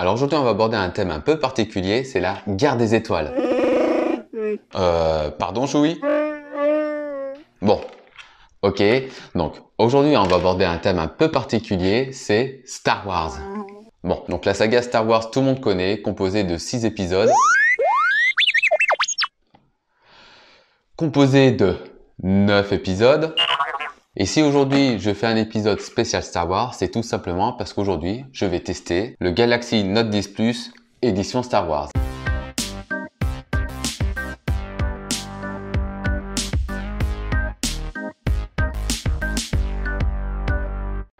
Alors aujourd'hui, on va aborder un thème un peu particulier, c'est la guerre des étoiles. Pardon, Choui? Bon, ok. Donc aujourd'hui, on va aborder un thème un peu particulier, c'est Star Wars. Bon, donc la saga Star Wars, tout le monde connaît, composée de 6 épisodes. Composée de 9 épisodes. Et si aujourd'hui je fais un épisode spécial Star Wars, c'est tout simplement parce qu'aujourd'hui je vais tester le Galaxy Note 10 Plus édition Star Wars.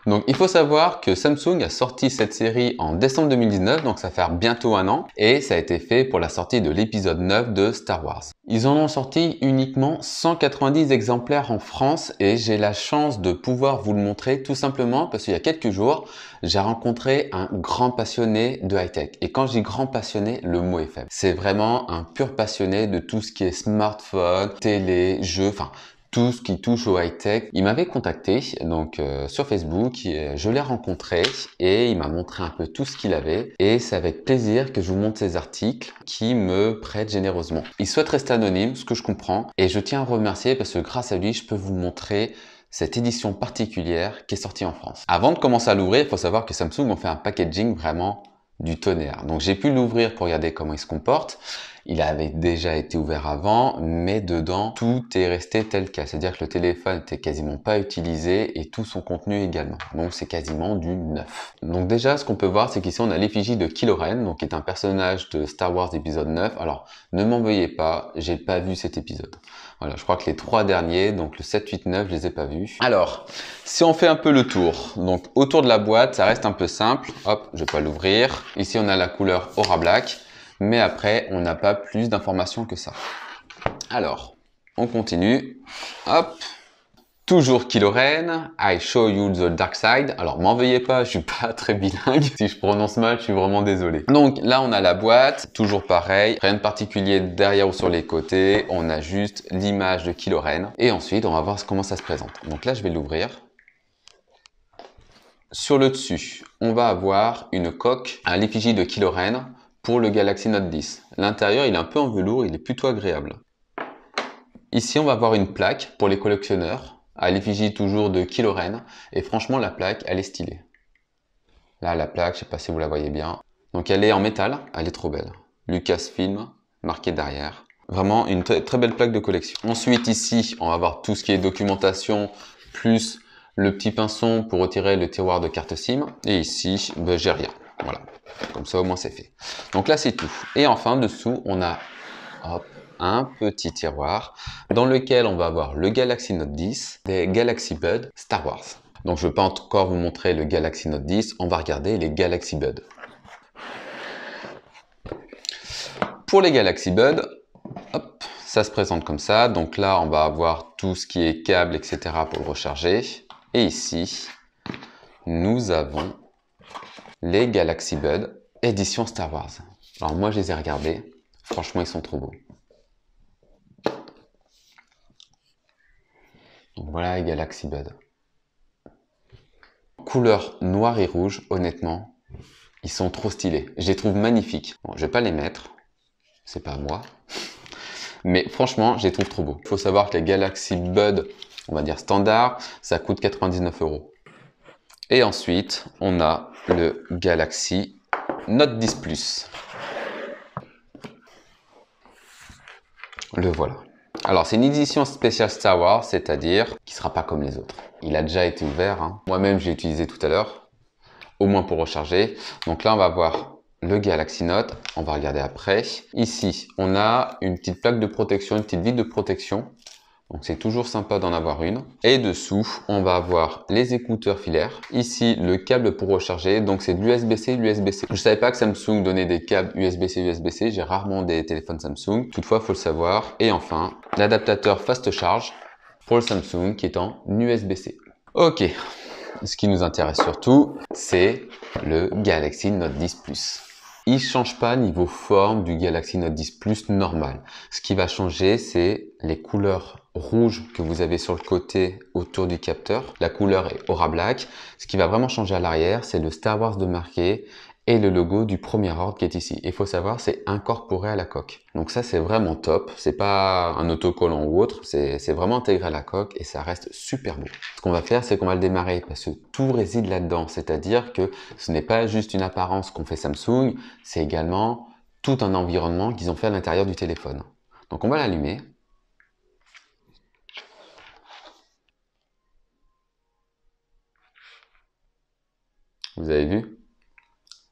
Donc il faut savoir que Samsung a sorti cette série en décembre 2019, donc ça fait bientôt un an, et ça a été fait pour la sortie de l'épisode 9 de Star Wars. Ils en ont sorti uniquement 190 exemplaires en France et j'ai la chance de pouvoir vous le montrer tout simplement parce qu'il y a quelques jours, j'ai rencontré un grand passionné de high-tech. Et quand je dis grand passionné, le mot est faible. C'est vraiment un pur passionné de tout ce qui est smartphone, télé, jeux, enfin tout ce qui touche au high-tech. Il m'avait contacté donc sur Facebook, je l'ai rencontré et il m'a montré un peu tout ce qu'il avait et c'est avec plaisir que je vous montre ses articles qui me prête généreusement. Il souhaite rester anonyme, ce que je comprends, et je tiens à remercier parce que grâce à lui, je peux vous montrer cette édition particulière qui est sortie en France. Avant de commencer à l'ouvrir, il faut savoir que Samsung ont fait un packaging vraiment du tonnerre. Donc j'ai pu l'ouvrir pour regarder comment il se comporte. Il avait déjà été ouvert avant, mais dedans, tout est resté tel quel. C'est-à-dire que le téléphone n'était quasiment pas utilisé et tout son contenu également. Donc c'est quasiment du neuf. Donc déjà, ce qu'on peut voir, c'est qu'ici on a l'effigie de Kylo Ren, donc qui est un personnage de Star Wars épisode 9. Alors, ne m'en veuillez pas, j'ai pas vu cet épisode. Voilà, je crois que les 3 derniers, donc le 7, 8, 9, je les ai pas vus. Alors, si on fait un peu le tour, donc autour de la boîte, ça reste un peu simple. Hop, je vais pas l'ouvrir. Ici, on a la couleur Aura Black. Mais après, on n'a pas plus d'informations que ça. Alors, on continue. Hop. Toujours Kylo Ren. I show you the dark side. Alors, m'en veuillez pas, je suis pas très bilingue. Si je prononce mal, je suis vraiment désolé. Donc là, on a la boîte. Toujours pareil. Rien de particulier derrière ou sur les côtés. On a juste l'image de Kylo Ren. Et ensuite, on va voir comment ça se présente. Donc là, je vais l'ouvrir. Sur le dessus, on va avoir une coque à l'effigie de Kylo Ren pour le Galaxy Note 10. L'intérieur, il est un peu en velours, il est plutôt agréable. Ici, on va avoir une plaque pour les collectionneurs, à l'effigie toujours de Kylo Ren. Et franchement, la plaque, elle est stylée. Là, la plaque, je sais pas si vous la voyez bien. Donc, elle est en métal, elle est trop belle. Lucasfilm, marqué derrière. Vraiment, une très belle plaque de collection. Ensuite, ici, on va avoir tout ce qui est documentation, plus le petit pinceau pour retirer le tiroir de carte SIM. Et ici, ben, j'ai rien. Voilà. Comme ça, au moins, c'est fait. Donc là, c'est tout. Et enfin, dessous, on a hop, un petit tiroir dans lequel on va avoir le Galaxy Note 10, des Galaxy Buds Star Wars. Donc, je ne vais pas encore vous montrer le Galaxy Note 10. On va regarder les Galaxy Buds. Pour les Galaxy Buds, hop, ça se présente comme ça. Donc là, on va avoir tout ce qui est câble, etc. pour le recharger. Et ici, nous avons les Galaxy Buds édition Star Wars. Alors moi, je les ai regardés. Franchement, ils sont trop beaux. Donc voilà les Galaxy Buds. Couleur noir et rouge, honnêtement, ils sont trop stylés. Je les trouve magnifiques. Bon, je vais pas les mettre. C'est pas à moi. Mais franchement, je les trouve trop beaux. Il faut savoir que les Galaxy Buds, on va dire standard, ça coûte 99 €. Et ensuite, on a le Galaxy Note 10 Plus. Le voilà. Alors, c'est une édition spéciale Star Wars, c'est-à-dire qui ne sera pas comme les autres. Il a déjà été ouvert. Hein. Moi-même, j'ai utilisé tout à l'heure, au moins pour recharger. Donc là, on va voir le Galaxy Note. On va regarder après. Ici, on a une petite plaque de protection, une petite vitre de protection. Donc c'est toujours sympa d'en avoir une. Et dessous, on va avoir les écouteurs filaires. Ici, le câble pour recharger. Donc c'est de l'USB-C, l'USB-C. Je ne savais pas que Samsung donnait des câbles USB-C, USB-C. J'ai rarement des téléphones Samsung. Toutefois, il faut le savoir. Et enfin, l'adaptateur Fast Charge pour le Samsung qui est en USB-C. Ok, ce qui nous intéresse surtout, c'est le Galaxy Note 10 Plus. Il ne change pas niveau forme du Galaxy Note 10 Plus normal. Ce qui va changer, c'est les couleurs rouges que vous avez sur le côté autour du capteur. La couleur est Aura Black. Ce qui va vraiment changer à l'arrière, c'est le Star Wars de marqué et le logo du premier ordre qui est ici. Il faut savoir, c'est incorporé à la coque. Donc ça, c'est vraiment top. C'est pas un autocollant ou autre, c'est vraiment intégré à la coque et ça reste super beau. Ce qu'on va faire, c'est qu'on va le démarrer parce que tout réside là-dedans. C'est-à-dire que ce n'est pas juste une apparence qu'ont fait Samsung, c'est également tout un environnement qu'ils ont fait à l'intérieur du téléphone. Donc on va l'allumer. Vous avez vu?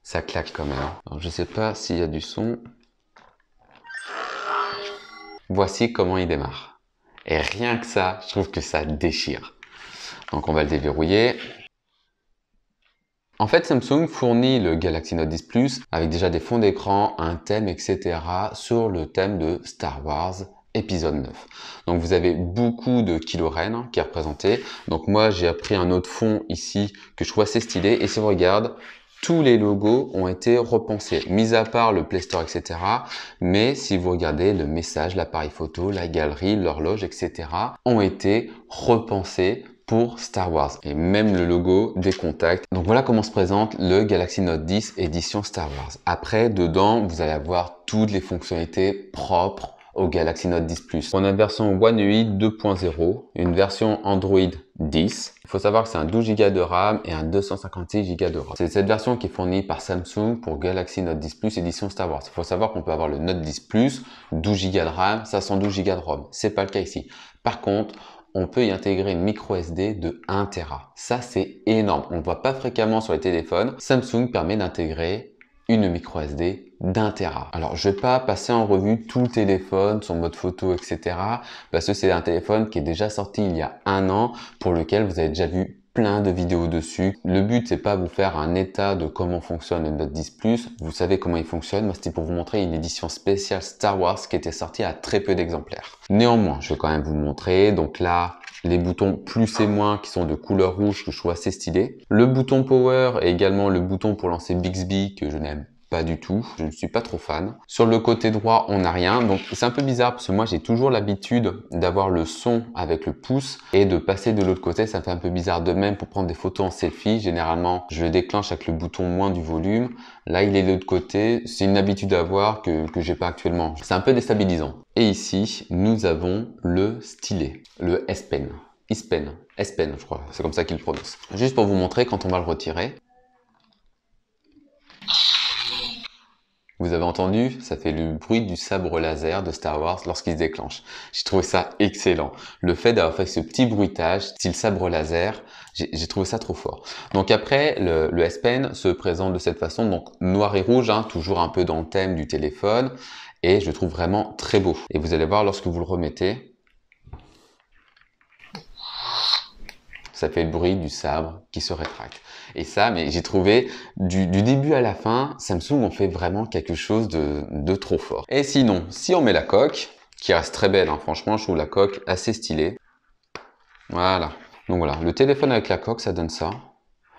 Ça claque quand même. Alors, je ne sais pas s'il y a du son. Voici comment il démarre. Et rien que ça, je trouve que ça déchire. Donc on va le déverrouiller. En fait, Samsung fournit le Galaxy Note 10 Plus avec déjà des fonds d'écran, un thème, etc. sur le thème de Star Wars épisode 9. Donc vous avez beaucoup de Kylo Ren qui est représenté. Donc moi j'ai pris un autre fond ici que je trouve assez stylé. Et si on regarde, tous les logos ont été repensés, mis à part le Play Store, etc. Mais si vous regardez le message, l'appareil photo, la galerie, l'horloge, etc. ont été repensés pour Star Wars et même le logo des contacts. Donc voilà comment se présente le Galaxy Note 10 édition Star Wars. Après, dedans, vous allez avoir toutes les fonctionnalités propres au Galaxy Note 10 Plus. On a une version One UI 2.0, une version Android 10. Il faut savoir que c'est un 12 Go de RAM et un 256 Go de ROM. C'est cette version qui est fournie par Samsung pour Galaxy Note 10 Plus édition Star Wars. Il faut savoir qu'on peut avoir le Note 10 Plus, 12 Go de RAM, 512 Go de ROM. C'est pas le cas ici. Par contre, on peut y intégrer une micro SD de 1 Tera. Ça, c'est énorme. On ne le voit pas fréquemment sur les téléphones. Samsung permet d'intégrer une micro SD d'1 Tera. Alors, je vais pas passer en revue tout le téléphone, son mode photo, etc. parce que c'est un téléphone qui est déjà sorti il y a 1 an, pour lequel vous avez déjà vu plein de vidéos dessus. Le but, c'est pas vous faire un état de comment fonctionne le Note 10 Plus. Vous savez comment il fonctionne. Moi, c'était pour vous montrer une édition spéciale Star Wars qui était sortie à très peu d'exemplaires. Néanmoins, je vais quand même vous montrer. Donc là, les boutons plus et moins qui sont de couleur rouge que je trouve assez stylé. Le bouton Power et également le bouton pour lancer Bixby que je n'aime pas du tout, je ne suis pas trop fan. Sur le côté droit, on n'a rien, donc c'est un peu bizarre parce que moi j'ai toujours l'habitude d'avoir le son avec le pouce et de passer de l'autre côté, ça me fait un peu bizarre. De même pour prendre des photos en selfie, généralement je le déclenche avec le bouton moins du volume. Là il est de l'autre côté, c'est une habitude à avoir que j'ai pas actuellement. C'est un peu déstabilisant. Et ici, nous avons le stylet, le S Pen. S Pen, je crois, c'est comme ça qu'il le prononce. Juste pour vous montrer quand on va le retirer. Vous avez entendu, ça fait le bruit du sabre laser de Star Wars lorsqu'il se déclenche. J'ai trouvé ça excellent. Le fait d'avoir fait ce petit bruitage, style sabre laser, j'ai trouvé ça trop fort. Donc après, le S Pen se présente de cette façon, donc noir et rouge, hein, toujours un peu dans le thème du téléphone. Et je le trouve vraiment très beau. Et vous allez voir lorsque vous le remettez, ça fait le bruit du sabre qui se rétracte. Et ça, mais j'ai trouvé du début à la fin, Samsung ont fait vraiment quelque chose de trop fort. Et sinon, si on met la coque, qui reste très belle, hein, franchement, je trouve la coque assez stylée. Voilà. Donc voilà, le téléphone avec la coque, ça donne ça.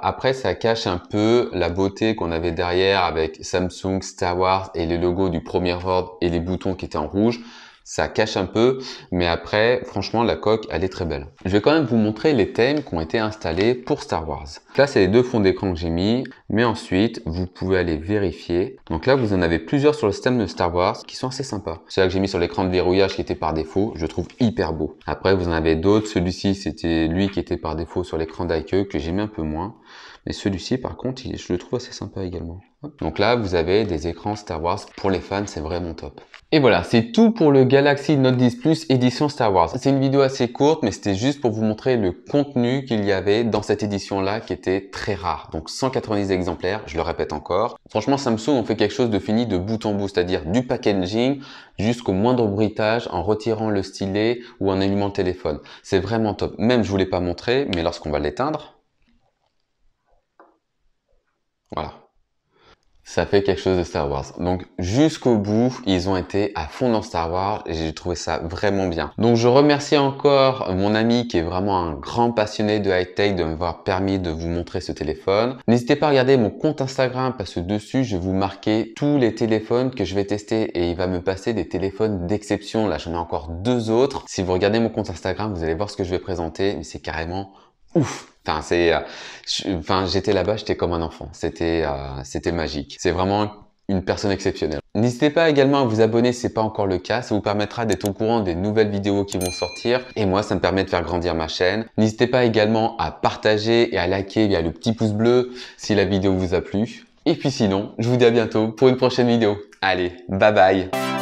Après, ça cache un peu la beauté qu'on avait derrière avec Samsung, Star Wars et les logos du premier ordre et les boutons qui étaient en rouge. Ça cache un peu, mais après, franchement, la coque, elle est très belle. Je vais quand même vous montrer les thèmes qui ont été installés pour Star Wars. Là, c'est les deux fonds d'écran que j'ai mis, mais ensuite, vous pouvez aller vérifier. Donc là, vous en avez plusieurs sur le thème de Star Wars qui sont assez sympas. Celui-là que j'ai mis sur l'écran de verrouillage qui était par défaut, je trouve hyper beau. Après, vous en avez d'autres. Celui-ci, c'était lui qui était par défaut sur l'écran d'accueil que j'aimais un peu moins. Mais celui-ci, par contre, je le trouve assez sympa également. Donc là, vous avez des écrans Star Wars. Pour les fans, c'est vraiment top. Et voilà, c'est tout pour le Galaxy Note 10 Plus édition Star Wars. C'est une vidéo assez courte, mais c'était juste pour vous montrer le contenu qu'il y avait dans cette édition-là qui était très rare. Donc 190 exemplaires, je le répète encore. Franchement, Samsung ont fait quelque chose de fini de bout en bout, c'est-à-dire du packaging jusqu'au moindre bruitage en retirant le stylet ou en allumant le téléphone. C'est vraiment top. Même, je vous l'ai pas montré, mais lorsqu'on va l'éteindre, voilà. Ça fait quelque chose de Star Wars. Donc jusqu'au bout, ils ont été à fond dans Star Wars et j'ai trouvé ça vraiment bien. Donc je remercie encore mon ami qui est vraiment un grand passionné de high-tech de m'avoir permis de vous montrer ce téléphone. N'hésitez pas à regarder mon compte Instagram parce que dessus, je vais vous marquer tous les téléphones que je vais tester et il va me passer des téléphones d'exception. Là, j'en ai encore 2 autres. Si vous regardez mon compte Instagram, vous allez voir ce que je vais présenter, mais c'est carrément ouf. Enfin, j'étais là-bas, j'étais comme un enfant. C'était magique. C'est vraiment une personne exceptionnelle. N'hésitez pas également à vous abonner si ce n'est pas encore le cas. Ça vous permettra d'être au courant des nouvelles vidéos qui vont sortir. Et moi, ça me permet de faire grandir ma chaîne. N'hésitez pas également à partager et à liker via le petit pouce bleu si la vidéo vous a plu. Et puis sinon, je vous dis à bientôt pour une prochaine vidéo. Allez, bye bye!